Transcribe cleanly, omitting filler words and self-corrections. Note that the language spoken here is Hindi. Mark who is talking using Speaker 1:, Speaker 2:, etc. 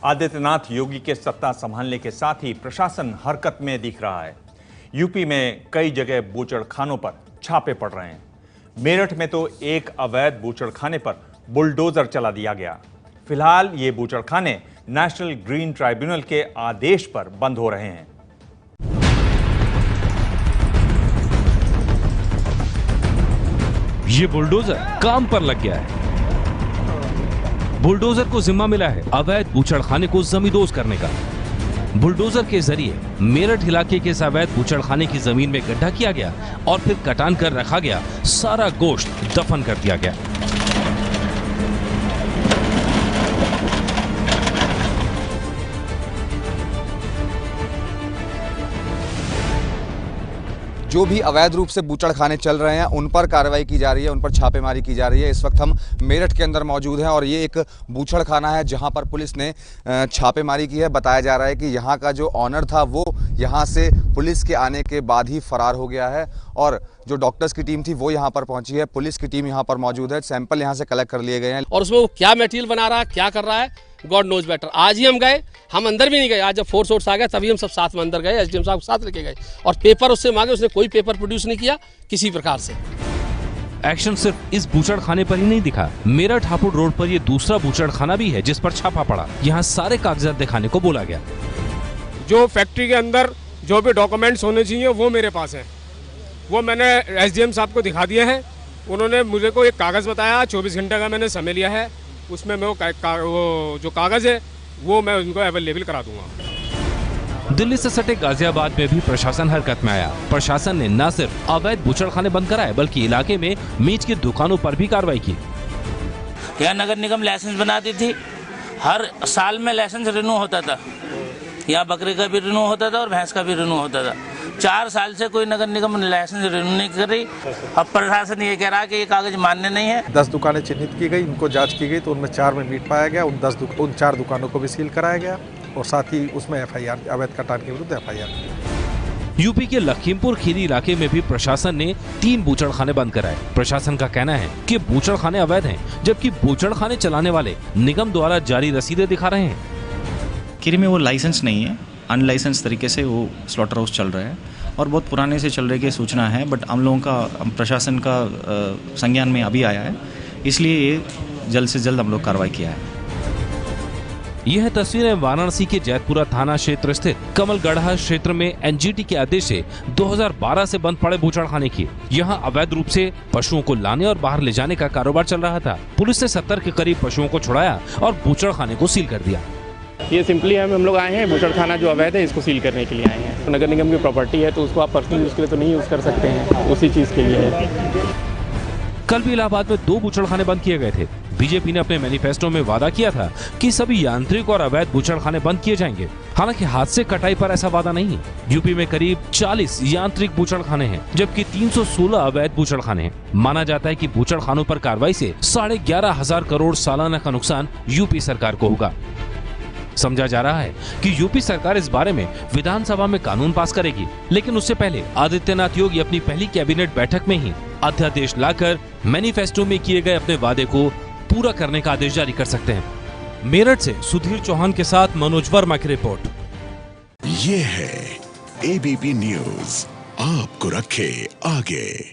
Speaker 1: आदित्यनाथ योगी के सत्ता संभालने के साथ ही प्रशासन हरकत में दिख रहा है। यूपी में कई जगह बूचड़खानों पर छापे पड़ रहे हैं। मेरठ में तो एक अवैध बूचड़खाने पर बुलडोजर चला दिया गया। फिलहाल ये बूचड़खाने नेशनल ग्रीन ट्राइब्यूनल के आदेश पर बंद हो रहे हैं।
Speaker 2: ये बुलडोजर काम पर लग गया है। बुलडोजर को जिम्मा मिला है अवैध बूचड़खाने को जमींदोज करने का। बुलडोजर के जरिए मेरठ इलाके के इस अवैध बूचड़खाने की जमीन में गड्ढा किया गया और फिर कटान कर रखा गया। सारा गोश्त दफन कर दिया गया।
Speaker 3: जो भी अवैध रूप से बूचड़खाने चल रहे हैं उन पर कार्रवाई की जा रही है, उन पर छापेमारी की जा रही है। इस वक्त हम मेरठ के अंदर मौजूद हैं और ये एक बूचड़खाना है जहां पर पुलिस ने छापेमारी की है। बताया जा रहा है कि यहां का जो ऑनर था वो यहां से पुलिस के आने के बाद ही फरार हो गया है और जो डॉक्टर्स की टीम थी वो यहां पर पहुंची है। पुलिस की टीम यहां पर मौजूद है। सैंपल यहां से कलेक्ट कर लिए गए हैं
Speaker 4: और उसमें वो क्या मटेरियल बना रहा है, क्या कर रहा है, गॉड नोज बेटर। आज ही हम गए, हम अंदर भी नहीं गए। आज जब फोर्स आ गया तभी हम सब साथ में अंदर गए, एसडीएम साहब को साथ लेके गए और पेपर उससे मांगे, उसने कोई पेपर प्रोड्यूस नहीं किया किसी प्रकार से।
Speaker 2: एक्शन सिर्फ इस बूचड़खाने पर ही नहीं दिखा। मेरठ हापुड़ रोड पर ये दूसरा बूचड़खाना भी है जिस पर छापा पड़ा। यहाँ सारे कागजात दिखाने को बोला गया।
Speaker 5: जो फैक्ट्री के अंदर जो भी डॉक्यूमेंट्स होने चाहिए वो मेरे पास है, वो मैंने एसडीएम साहब को दिखा दिए हैं। उन्होंने मुझे को एक कागज़ बताया, 24 घंटे का मैंने समय लिया है। उसमें मैं वो जो कागज़ है वो मैं उनको अवेलेबल करा दूंगा।
Speaker 2: दिल्ली से सटे गाजियाबाद में भी प्रशासन हरकत में आया। प्रशासन ने न सिर्फ अवैध बूचड़खाने बंद कराए बल्कि इलाके में मीट की दुकानों पर भी कार्रवाई की।
Speaker 6: यहाँ नगर निगम लाइसेंस बनाती थी, हर साल में लाइसेंस रिन्यू होता था। यहाँ बकरी का भी रिन्यू होता था और भैंस का भी रिन्यू होता था। 4 साल से कोई नगर निगम लाइसेंस रिन्यू नहीं कर रही। अब प्रशासन ये कह रहा है कि ये कागज मान्य नहीं है।
Speaker 7: 10 दुकानें चिन्हित की गई, उनको जांच की गई तो उनमें 4 में मीट पाया गया। उन 4 दुकानों को भी सील कराया गया और साथ ही उसमें एफआईआर, अवैध कटान के विरुद्ध एफआईआर।
Speaker 2: यूपी के लखीमपुर खीरी इलाके में भी प्रशासन ने 3 बूचड़खाने बंद कराए। प्रशासन का कहना है कि बूचड़खाने अवैध हैं, जबकि बूचड़खाने चलाने वाले निगम द्वारा जारी रसीदें दिखा रहे हैं।
Speaker 8: खीरी में वो लाइसेंस नहीं है, अनलाइसेंस तरीके से वो स्लॉटर हाउस चल रहा है और बहुत पुराने से चल रहे की सूचना है। बट हम लोगों का, प्रशासन का संज्ञान में अभी आया है, इसलिए ये जल्द से जल्द हम लोग कार्रवाई किया है।
Speaker 2: यह तस्वीरें वाराणसी के जैतपुरा थाना क्षेत्र स्थित कमलगढ़ा क्षेत्र में एनजीटी के आदेश से 2012 से बंद पड़े बूचड़खाने की। यहां अवैध रूप से पशुओं को लाने और बाहर ले जाने का कारोबार चल रहा था। पुलिस ने 70 के करीब पशुओं को छुड़ाया और बूचड़खाने को सील कर दिया।
Speaker 5: ये सिंपली हम लोग आए हैं बूचड़खाना जो अवैध है इसको सील करने के लिए आए हैं। नगर निगम की प्रॉपर्टी है तो उसको आप पर्सनल यूज के लिए तो नहीं यूज कर सकते हैं, उसी चीज़ के लिए है।
Speaker 2: कल भी इलाहाबाद में 2 बूचड़खाने बंद किए गए थे। बीजेपी ने अपने मैनिफेस्टो में वादा किया था कि सभी यांत्रिक और अवैध बूचड़खाने बंद किए जाएंगे। हालांकि हाथ से कटाई पर ऐसा वादा नहीं है। यूपी में करीब 40 यांत्रिक बूचड़खाने हैं जबकि 316 अवैध बूचड़खाने हैं। माना जाता है कि बूचड़खानों पर कार्रवाई से 11,500 करोड़ सालाना का नुकसान यूपी सरकार को होगा। समझा जा रहा है कि यूपी सरकार इस बारे में विधानसभा में कानून पास करेगी, लेकिन उससे पहले आदित्यनाथ योगी अपनी पहली कैबिनेट बैठक में ही अध्यादेश लाकर मैनिफेस्टो में किए गए अपने वादे को पूरा करने का आदेश जारी कर सकते हैं। मेरठ से सुधीर चौहान के साथ मनोज वर्मा की रिपोर्ट।
Speaker 9: ये है एबीपी न्यूज, आपको रखे आगे।